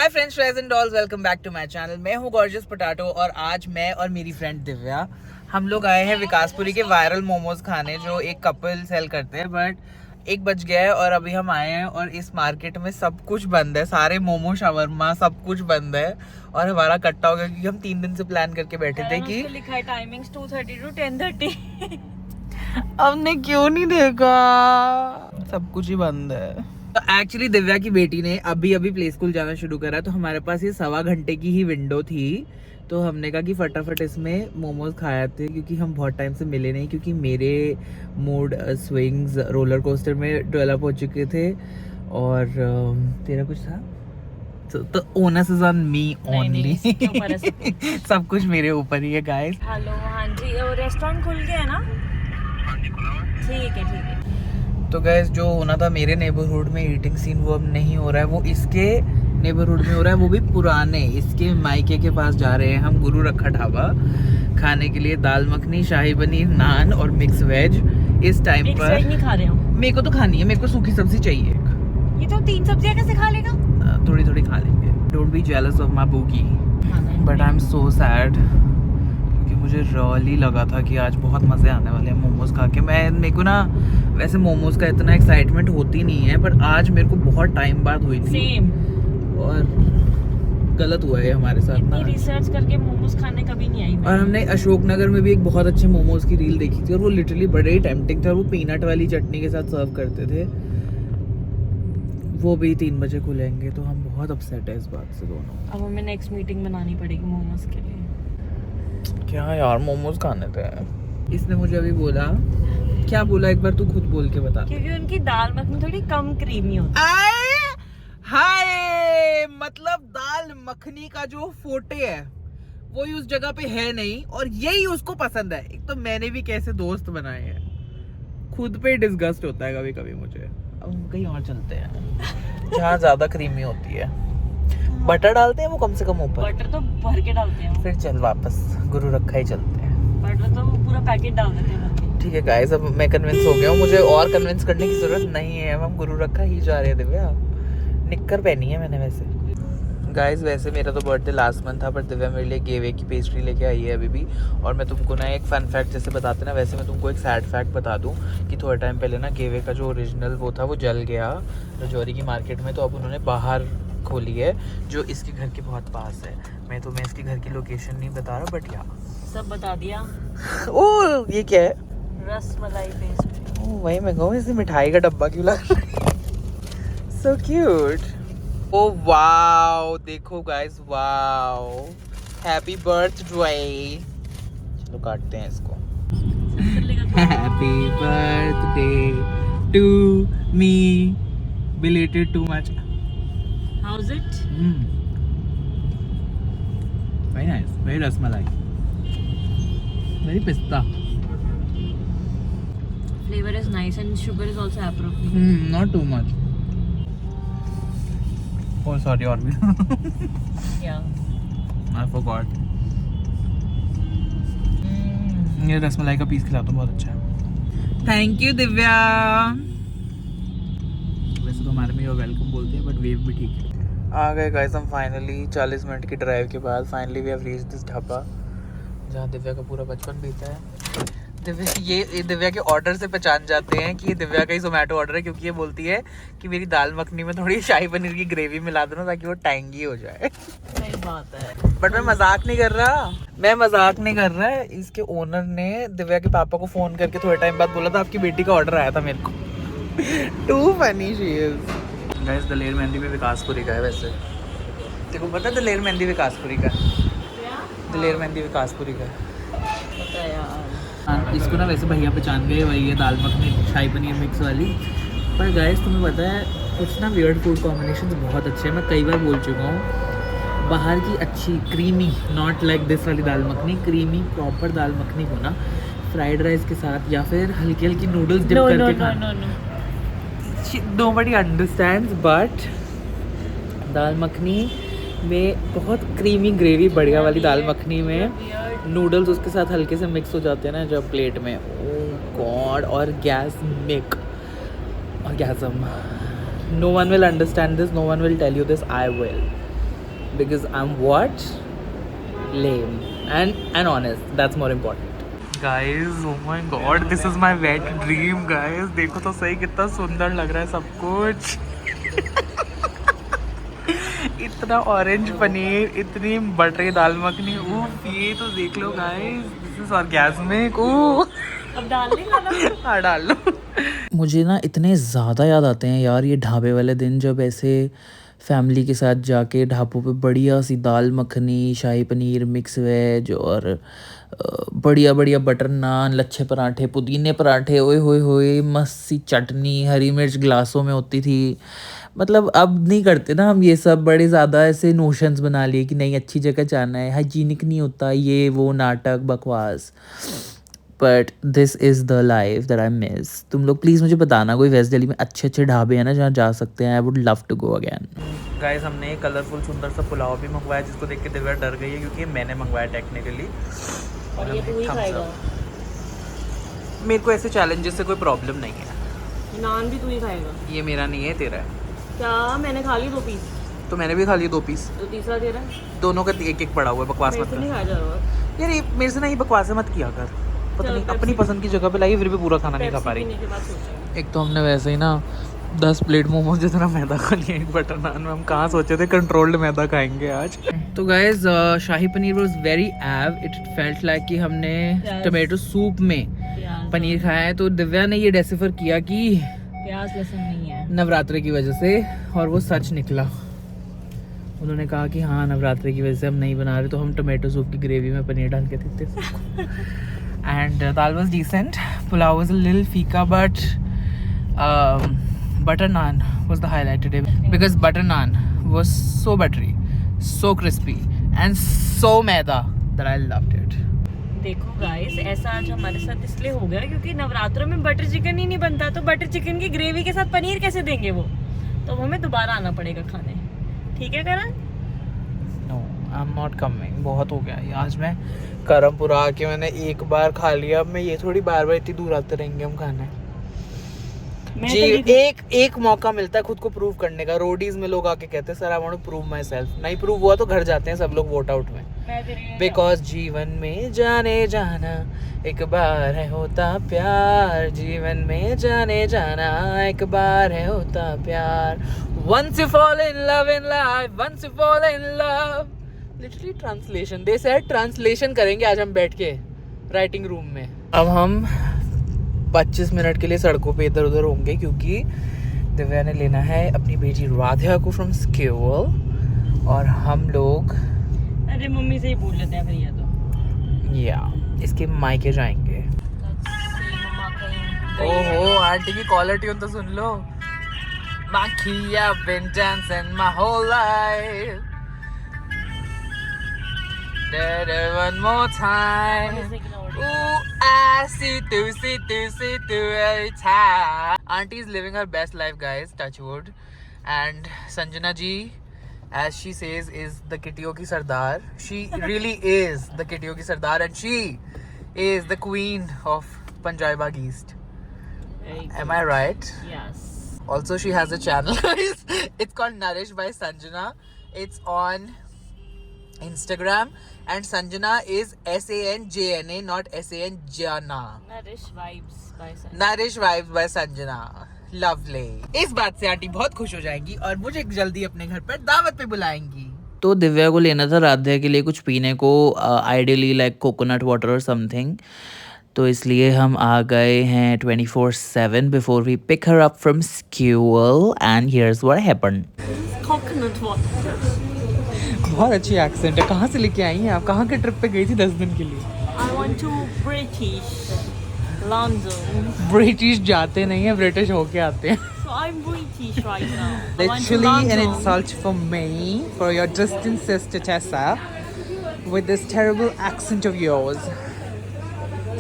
Hi friends, friends and dolls, welcome back to my channel. मैं हूँ gorgeous potato और आज मैं और मेरी फ्रेंड दिव्या हम लोग आए हैं विकासपुरी के वायरल मोमोज खाने जो एक कपल सेल करते हैं। बट 1 बज गया है और अभी हम आए हैं और इस मार्केट में सब कुछ बंद है। सारे मोमो शावरमा सब कुछ बंद है और हमारा कट्टा हो गया क्योंकि हम 3 दिन से प्लान करके बैठे थे कि लिखा है टाइमिंग्स 2:30 to 10:30। हमने क्यों नहीं देखा, सब कुछ ही बंद है। तो एक्चुअली दिव्या की बेटी ने अभी प्ले स्कूल जाना शुरू करा, तो हमारे पास ये 1.25 घंटे की ही विंडो थी। तो हमने कहा कि फटाफट इसमें मोमोज खाए थे क्योंकि हम बहुत टाइम से मिले नहीं, क्योंकि मेरे मूड स्विंग्स रोलर कोस्टर में डेवलप हो चुके थे और तेरा कुछ था तो onus is on me only. सब कुछ मेरे ऊपर ही है गाइस। हेलो, हाँ जी, वो रेस्टोरेंट खुल गया है ना? ठीक है। तो गैस जो होना था मेरे नेबरहुड में ईटिंग सीन वो अब नहीं हो रहा है, वो इसके नेबरहुड में हो रहा है, वो भी पुराने इसके मायके के पास जा रहे हैं हम गुरु रखा ढाबा खाने के लिए। दाल मखनी, शाही पनीर, नान और मिक्स वेज इस टाइम पर। नहीं खा रहे हो? मेरे को तो खानी है, मेरे को सूखी सब्जी चाहिए। ये तो 3 सब्जियां कैसे खा लेगा? थोड़ी थोड़ी खा लेंगे। Don't be jealous of my boogie, but I am so sad क्योंकि मुझे रियली लगा था कि आज बहुत मजे आने वाले हैं मोमोज खा के। मेरे को ना वैसे मोमोज का इतना एक्साइटमेंट होती नहीं है, पर आज मेरे को बहुत टाइम बाद हुई थी। सेम। और गलत हुआ है हमारे साथ ना। रिसर्च करके मोमोज खाने कभी नहीं आई। और हमने अशोक नगर में भी एक बहुत अच्छे मोमोज की रील देखी थी और वो लिटरली बड़े ही टेम्पटिंग थे और वो पीनट वाली चटनी के साथ सर्व करते थे। वो भी 3 बजे खुलेंगे, तो हम बहुत अपसेट है इस बात से दोनों। अब हमें नेक्स्ट मीटिंग बनानी पड़ेगी मोमोज के लिए। क्या यार, मोमोज खाने थे। इसने मुझे अभी बोला, क्या बोला एक बार तू खुद बोल के बता। क्योंकि उनकी दाल मखनी थोड़ी कम क्रीमी होती है। हाय, मतलब दाल मखनी का जो फोटे है वो उस जगह पे है नहीं और यही उसको पसंद है। एक तो मैंने भी कैसे दोस्त बनाए हैं, खुद पे डिस्गस्ट होता है कभी कभी मुझे। अब हम कहीं और चलते हैं जहाँ ज्यादा क्रीमी होती है। बटर डालते हैं वो कम से कम ऊपर। बटर तो भर के डालते हैं। फिर चल वापस गुरु रखा ही चलते हैं। बटर तो पूरा पैकेट डाल देते हैं। ठीक है गाइस, अब मैं कन्विंस हो गया हूँ, मुझे और कन्विंस करने की जरूरत नहीं है। हम गुरु रखा ही जा रहे हैं। दिव्या निक्कर पहनी है मैंने वैसे। गाइस वैसे मेरा तो बर्थडे लास्ट मंथ था, पर दिव्या मेरे लिए गेवे की पेस्ट्री लेके आई है अभी भी। और मैं तुमको ना एक फन फैक्ट जैसे बताते ना, वैसे मैं तुमको एक सैड फैक्ट बता दूं कि थोड़े टाइम पहले ना गेवे का जो ओरिजिनल वो था वो जल गया रजौरी की मार्केट में। तो अब उन्होंने बाहर खोली है जो इसके घर के बहुत पास है। मैं तुम्हें इसके घर की लोकेशन नहीं बता रहा, बट या सब बता दिया। ओ ये क्या है? रसमलाई पेस्ट्री। ओ वही मैं कहूँ, इसे मिठाई का डब्बा क्यों लग रहा है? So cute. ओ वाओ, देखो गाइस, वाओ, हैप्पी बर्थडे। चलो काटते हैं इसको। Happy birthday to me, belated too much. How is it? Very nice, very rasmalai, very pista. Flavor is nice and sugar is also appropriate. Not too much. Oh sorry, और भी। Yeah. I forgot. ये रसमलाई का piece खिलाता हूँ, बहुत अच्छा है। Thank you Divya. वैसे तो हमारे में वेलकम बोलते हैं, बट वेव भी ठीक है। आ गए गाइस हम फाइनली 40 मिनट की ड्राइव के बाद। Finally we have reached this dhaba जहाँ दिव्या का पूरा बचपन बीता है। ये दिव्या के ऑर्डर से पहचान जाते हैं कि ये दिव्या का ही जोमेटो ऑर्डर है, क्योंकि ये बोलती है कि मेरी दाल मखनी में थोड़ी शाही पनीर की ग्रेवी मिला दो ना ताकि वो टैंगी हो जाए। सही बात है। बट मैं मजाक नहीं कर रहा, इसके ओनर ने दिव्या के पापा को फोन करके थोड़े टाइम बाद बोला था आपकी बेटी का ऑर्डर आया था मेरे को। Too funny she is. Guys Daler Mehndi में विकासपुरी का है। वैसे तेरे को पता है दलेर मेहंदी विकासपुरी का? दलेर मेहंदी विकासपुरी का पता है यार। इसको ना वैसे भैया पहचान गए, वही है दाल मखनी शाही पनीर मिक्स वाली। पर गाइस तुम्हें पता है कुछ ना वियर्ड फूड कॉम्बिनेशंस बहुत अच्छे हैं। मैं कई बार बोल चुका हूँ, बाहर की अच्छी क्रीमी, नॉट लाइक दिस वाली दाल मखनी, क्रीमी प्रॉपर दाल मखनी को ना फ्राइड राइस के साथ या फिर हल्की हल्की नूडल्स डिप करके खाना। नोबडी अंडरस्टैंड्स, बट दाल मखनी में बहुत क्रीमी ग्रेवी, बढ़िया वाली दाल मखनी में नूडल्स उसके साथ हल्के से मिक्स हो जाते हैं ना जब प्लेट में, ओह गॉड, और गैसमिक orgasm. No one will understand this, no one will tell you this, I will. because I'm what? Lame and honest. That's more important. Guys, oh my god, this is my wet dream, guys. देखो तो सही कितना सुंदर लग रहा है सब कुछ. इतना ऑरेंज पनीर, इतनी बटरी दाल मखनी. उफ, ये तो देख लो गाइस, दिस इज ऑर्गेस्मिक. अब डालने का ना. हाँ, डाल लो. मुझे ना इतने ज़्यादा याद आते हैं यार ये ढाबे वाले दिन, जब ऐसे फैमिली के साथ जाके ढाबों पे बढ़िया सी दाल मखनी, शाही पनीर, मिक्स वेज और बढ़िया बढ़िया बटर नान, लच्छे पराठे, पुदीने पराठे, ओए होए होए, मस्त सी चटनी, हरी मिर्च ग्लासों में होती थी. मतलब अब नहीं करते ना हम ये सब. बड़े ज़्यादा ऐसे नोशंस बना लिए कि नहीं अच्छी जगह जाना है, हाइजीनिक नहीं होता, ये वो नाटक बकवास. But this is the life that I miss. तुम लोग प्लीज़ मुझे बताना कोई वेस्ट दिल्ली में अच्छे अच्छे ढाबे हैं ना जहाँ जा सकते हैं. I would love to go again. Guys, हमने कलरफुल सुंदर सा पुलाव भी मंगवाया जिसको देख के दिव्या डर गई है क्योंकि मैंने मंगवाया टेक्निकली. और ये तू ही खाएगा. मेरे को ऐसे चैलेंजेस से कोई प्रॉब्लम नहीं है. नान भी तू ही खाएगा. ये मेरा नहीं है, तेरा है. क्या? मैंने खा ली 2 पीस. तो मैंने भी खा लिए 2 पीस. तो तीसरा तेरा है. दोनों का एक एक पड़ा हुआ है. बकवास मेरे मत से नहीं कर खाया जा रहा. यार. ये मेरे से ना ये बकवास मत किया कर. पता चल, नहीं पेप्सी अपनी पसंद की जगह पे लाई फिर भी पूरा खाना नहीं खा पा रही. पीने के बाद सोचेंगे. एक तो हमने वैसे ही ना 10 प्लेट मोमोज जितना मैदा खा लिया एक बटर नान में. हम कहाँ सोचे थे कंट्रोल्ड मैदा खाएंगे आज. तो guys, shahi paneer was very एव. इट फेल्ट लाइक कि हमने टमाटो सूप में पनीर खाया है. तो दिव्या ने ये डेसिफर किया कि प्याज लहसुन नहीं है नवरात्रि की वजह से, और वो सच निकला. उन्होंने कहा कि हाँ नवरात्रि की वजह से हम नहीं बना रहे, तो हम टमाटो सूप की ग्रेवी में पनीर डाल के देते. And dal was decent. Pulao was a little फीका but butter naan was the highlight today because butter naan was so buttery, so crispy and so maida that I loved it. देखो guys, ऐसा आज हमारे साथ इसलिए हो गया क्योंकि नवरात्रों में बटर चिकन ही नहीं बनता. तो बटर चिकन की ग्रेवी के साथ पनीर कैसे देंगे वो? तो हमें दोबारा आना पड़ेगा खाने. ठीक है करण? No, I'm not coming. बहुत हो गया ये. आज मैं करमपुरा आके मैंने एक बार खा लिया. अब मैं ये थोड़ी बार बार इतनी दूर आते रहेंगे हम खाने. जी, एक मौका मिलता है खुद को प्रूव करने का. रोडीज में लोग आके कहते हैं sir I want to prove myself. नहीं प्रूव हुआ तो घर जाते हैं सब लोग वोट आउट में. बिकॉज जीवन में जाने जाना एक बार है होता प्यार. जीवन में जाने जाना एक बार है होता प्यार. Once you fall in love in life, once you fall in love. Literally translation. They said translation करेंगे आज हम बैठ के राइटिंग रूम में. अब हम 25 मिनट के लिए सड़कों पे इधर उधर होंगे क्योंकि दिव्या ने लेना है अपनी बेटी राधिका को फ्रॉम स्कूल. और हम लोग अरे मम्मी से ही पूछ लेते हैं फिर. ये तो या इसके मायके जाएंगे. ओहो, आंटी की कॉलर ट्यून तो सुन लो. Maki, I've been dancing my whole life. One more time. Ooh, I see through every time. Auntie is living her best life, guys. Touch wood. And Sanjana ji, as she says, is the kittiyo ki sardar. She really is the kittiyo ki sardar, and she is the queen of Panjai Bagh East. Am I right? Yes. Also, she has a channel. It's called Nourish by Sanjana. It's on Instagram, and Sanjana is SANJNA, not SANJana. Nourish Vibes by Sanjana. Nourish Vibes by Sanjana. Lovely. इस बात से aunty बहुत खुश हो जाएंगी और मुझे जल्दी अपने घर पर दावत पे बुलाएंगी. तो दिव्या को लेना था राधिका के लिए कुछ पीने को, आइडियली लाइक कोकोनट वाटर और समथिंग. तो इसलिए हम आ गए हैं 24/7 before we pick her up from school. And here's what happened. Coconut water. बहुत अच्छी एक्सेंट है. कहाँ से लेके आई हैं आप? कहाँ के ट्रिप पे गई थी 10 दिन के लिए? I want to British London. British जाते नहीं है, ब्रिटिश होके आते हैं. So I'm British right now. I want to Literally an London. insult for me, for your distant sister Tessa, with this terrible accent of yours.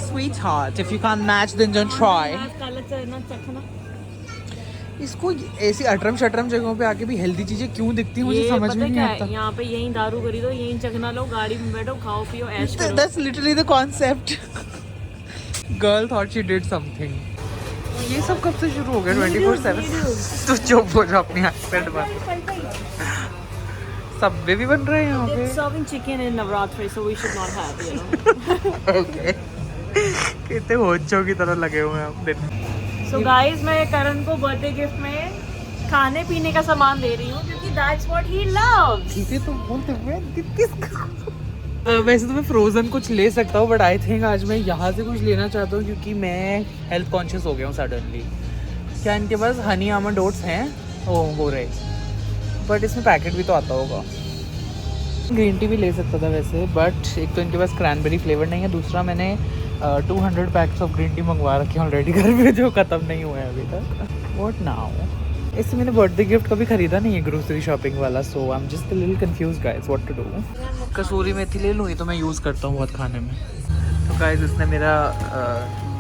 Sweetheart, if you can't match, then don't try. काला चना चखना. इसको ऐसी अटरम शटरम जगहों पे आके भी healthy चीजें क्यों दिखती हैं मुझे ये समझ पता में नहीं क्या आता. है? यहाँ पे यहीं दारू खरीदो, यहीं चखना लो, गाड़ी में बैठो, खाओ पियो, ऐश करो. That's literally the concept. Girl thought she did something. ये सब कब से शुरू हो गया? 24/7. तो चुप हो जाओ अपनी एक्सेंट बात. सबवे भी बन रहे हैं यहाँ पे। It's serving chicken in Navratri, so we should not have, you know. Okay कितने होचों की तरह लगे हुए हैं हम दिन। So guys, मैं करण को बर्थडे गिफ्ट में खाने पीने का सामान दे रही हूँ क्योंकि that's what he loves. ठीक है तो बोलते हुए वैसे तो मैं फ्रोजन कुछ ले सकता हूँ बट आई थिंक आज मैं यहाँ से कुछ लेना चाहता हूँ क्योंकि मैं हेल्थ कॉन्शियस हो गया हूँ सडनली। क्या इनके पास हनी आमंड ओट्स हैं? ओह हो रहे, बट इसमें पैकेट भी तो आता होगा। ग्रीन टी भी ले सकता था वैसे, बट एक तो इनके पास क्रैनबेरी फ्लेवर नहीं है, दूसरा मैंने 200 पैक्स ऑफ ग्रीन टी मंगवा रखे हैं ऑलरेडी घर में जो ख़त्म नहीं हुए हैं अभी तक। What now? इससे मैंने बर्थडे गिफ्ट कभी खरीदा नहीं है ग्रोसरी शॉपिंग वाला, so I am just a little confused guys what to do. Kasuri methi ले लूँ, ये तो मैं यूज़ करता हूँ बहुत खाने में। तो गाइस इसने मेरा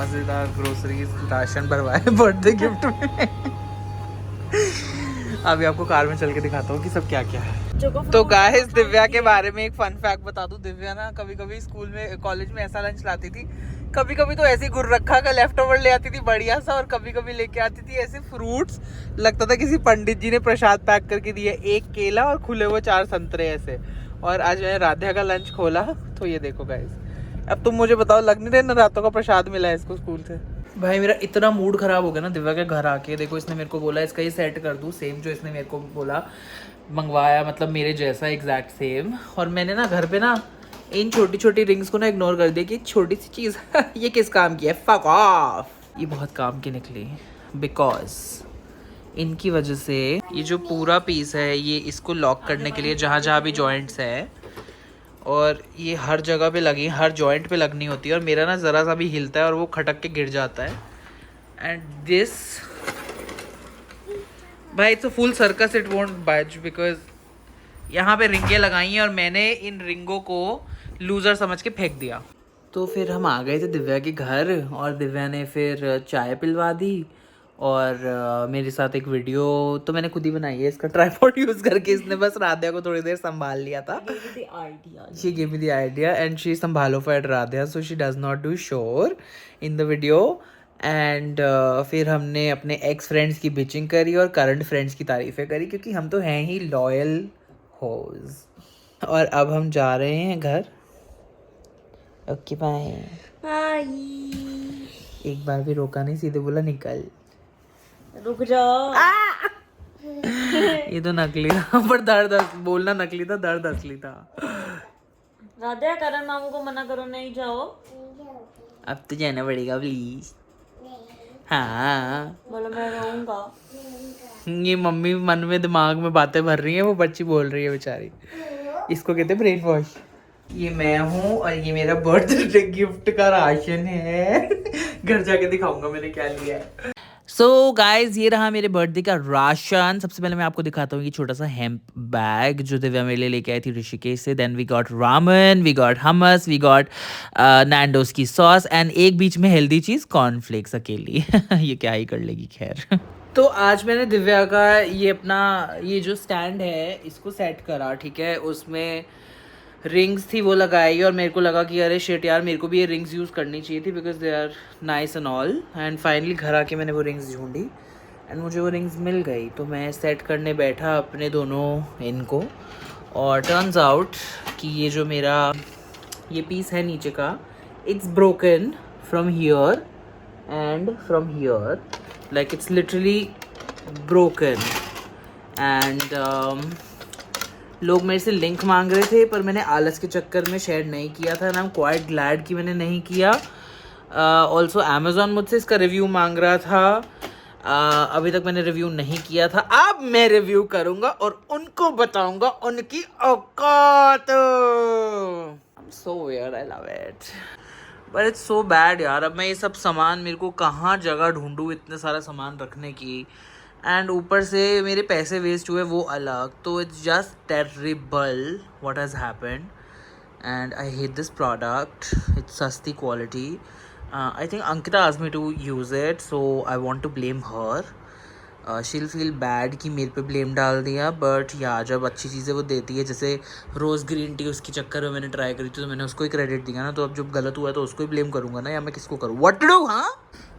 मज़ेदार ग्रोसरी राशन भरवाया बर्थडे गिफ्ट में। अभी आपको कार में चल के दिखाता हूँ कि सब क्या क्या है। तो गाइस दिव्या के बारे में एक फन फैक्ट बता दूं। दिव्या ना कभी कभी स्कूल में कॉलेज में ऐसा लंच लाती थी, कभी कभी तो ऐसे गुर रखा का लेफ्ट ओवर ले आती थी बढ़िया सा, और कभी कभी लेके आती थी ऐसे फ्रूट्स, लगता था किसी पंडित जी ने प्रसाद पैक करके दिया, एक केला और खुले हुए 4 संतरे ऐसे। और आज मैंने राधा का लंच खोला तो ये देखो गाइस। अब तुम मुझे बताओ, लग नहीं रहा ना रातों का प्रसाद मिला है इसको स्कूल से। भाई मेरा इतना मूड खराब हो गया ना दिव्या के घर आके। देखो इसने मेरे को बोला इसका ये सेट कर दूँ, सेम जो इसने मेरे को बोला मंगवाया, मतलब मेरे जैसा एग्जैक्ट सेम। और मैंने ना घर पे ना इन छोटी छोटी रिंग्स को ना इग्नोर कर दिया कि छोटी सी चीज़ ये किस काम की है, फक ऑफ। ये बहुत काम की निकली बिकॉज इनकी वजह से ये जो पूरा पीस है ये इसको लॉक करने के लिए जहाँ जहाँ भी जॉइंट्स है, और ये हर जगह पे लगी, हर जॉइंट पे लगनी होती है, और मेरा ना ज़रा सा भी हिलता है और वो खटक के गिर जाता है। एंड दिस भाई it's a full circus, it won't बच बिकॉज यहाँ पे रिंगें लगाई हैं और मैंने इन रिंगों को लूज़र समझ के फेंक दिया। तो फिर हम आ गए थे दिव्या के घर और दिव्या ने फिर चाय पिलवा दी, और मेरे साथ एक वीडियो तो मैंने खुद ही बनाई है इसका ट्राइपॉड यूज़ करके। इसने बस राध्या को थोड़ी देर संभाल लिया था। She gave me the idea and she संभालोफाइड Radhya, so she does not do shore in the video. And फिर हमने अपने एक्स फ्रेंड्स की बिचिंग करी और करंट फ्रेंड्स की तारीफ़ें करी, क्योंकि हम तो हैं ही लॉयल होज। और अब हम जा रहे हैं घर। Okay bye bye. एक बार भी रोका नहीं, सीधे बोला निकल। रुक जाओ। ये तो नकली था पर दर्द बोलना नकली था, दर्द असली था। राधा करण मामू को मना करो, नहीं जाओ। अब तो जाना पड़ेगा प्लीज। हाँ बोलो मैं रहूंगा। ये मम्मी मन में दिमाग में बातें भर रही है, वो बच्ची बोल रही है बेचारी। इसको कहते हैं ब्रेन वॉश। ये मैं हूँ और ये मेरा बर्थडे गिफ्ट का राशन है। घर जाके दिखाऊंगा मैंने क्या लिया है। सो गाइज ये रहा मेरे बर्थडे का राशन। सबसे पहले मैं आपको दिखाता हूँ ये छोटा सा हेम्प बैग जो दिव्या मेरे लिए लेके आई थी ऋषिकेश से। Then we got ramen, we got hummus, we got Nando's की सॉस, एंड एक बीच में हेल्दी चीज़ कॉर्नफ्लेक्स अकेली। ये क्या ही कर लेगी खैर। तो आज मैंने दिव्या का ये अपना ये जो स्टैंड है इसको सेट करा, ठीक है। उसमें रिंग्स थी वो लगाई और मेरे को लगा कि अरे शिट यार मेरे को भी ये रिंग्स यूज़ करनी चाहिए थी because they are nice and all. And finally घर आके मैंने वो रिंग्स ढूंढी एंड मुझे वो रिंग्स मिल गई। तो मैं सेट करने बैठा अपने दोनों इनको, और टर्न्स आउट कि ये जो मेरा ये पीस है नीचे का, it's broken from here and from here, like it's literally broken. And लोग मेरे से लिंक मांग रहे थे पर मैंने आलस के चक्कर में शेयर नहीं किया था, and I am quite glad कि मैंने नहीं किया। ऑल्सो अमेजोन मुझसे इसका रिव्यू मांग रहा था, अभी तक मैंने रिव्यू नहीं किया था। अब मैं रिव्यू करूंगा और उनको बताऊंगा उनकी औकात। I am so weird, I love it but it's so bad यार। अब मैं ये सब सामान, मेरे को कहाँ जगह ढूंढूँ इतने सारा सामान रखने की, एंड ऊपर से मेरे पैसे वेस्ट हुए वो अलग। तो it's just terrible what has happened and I hate this product. It's सस्ती quality. I think Ankita asked me to use it, so I want to blame her. She'll feel bad कि मेरे पे ब्लेम डाल दिया, बट या जब अच्छी चीज़ें वो देती है, जैसे रोज़ ग्रीन टी उसके चक्कर में मैंने ट्राई करी थी तो मैंने उसको ही क्रेडिट दिया ना। तो अब जब गलत हुआ है तो उसको ही ब्लेम करूँगा ना, या मैं किसको करूँ? What to do? हाँ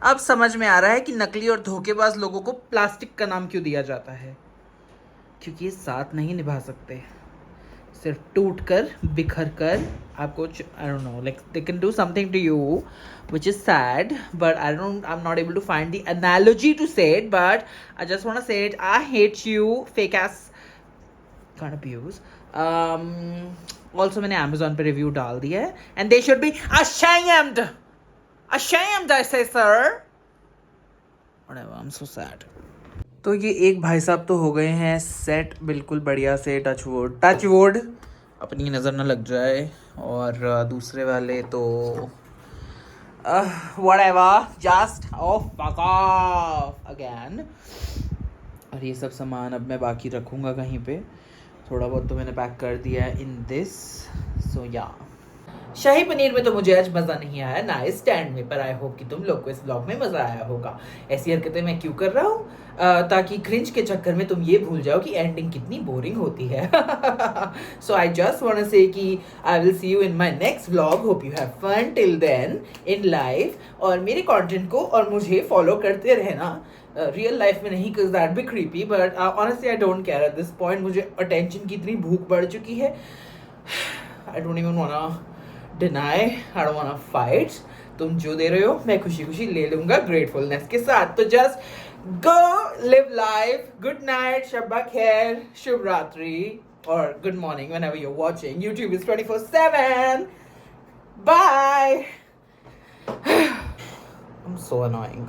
अब समझ में आ रहा है कि नकली और धोखेबाज लोगों को प्लास्टिक का नाम क्यों दिया जाता है, क्योंकि ये साथ नहीं निभा सकते। सिर्फ टूट कर बिखर कर आपको I don't know like they can do something to you which is sad, but I'm not able to find the analogy to say it, but I just want to say it. I hate you, fake ass kind of views. Also मैंने Amazon पे review डाल दिया है and they should be ashamed I say sir. Whatever, I'm so sad. तो ये एक भाई साहब तो हो गए हैं सेट बिल्कुल बढ़िया से, टच वुड अपनी नज़र ना लग जाए, और दूसरे वाले तो whatever, just fuck off again. और ये सब सामान अब मैं बाकी रखूँगा कहीं पे, थोड़ा बहुत तो मैंने पैक कर दिया है इन दिस. सो या शाही पनीर में तो मुझे आज मज़ा नहीं आया नाइस स्टैंड में, पर आई होप कि तुम लोग को इस ब्लॉग में मज़ा आया होगा. ऐसी हरकतें मैं क्यों कर रहा हूँ? ताकि क्रिंज के चक्कर में तुम ये भूल जाओ कि एंडिंग कितनी बोरिंग होती है. So I just want to say कि I will see you in my next vlog. Hope you have fun till then in life, और मेरे कंटेंट को और मुझे फॉलो करते रहना. रियल लाइफ में नहीं, because that be creepy, but honestly I don't care at this point. मुझे अटेंशन की इतनी भूख बढ़ चुकी है. I don't even wanna deny, I don't wanna fight. तुम जो दे रहे हो मैं खुशी खुशी ले लूँगा ग्रेटफुलनेस के साथ. तो just go live life. Good night, शब्बा खैर, शुभ रात्रि, or good morning whenever you're watching. YouTube is 24/7. Bye. I'm so annoying.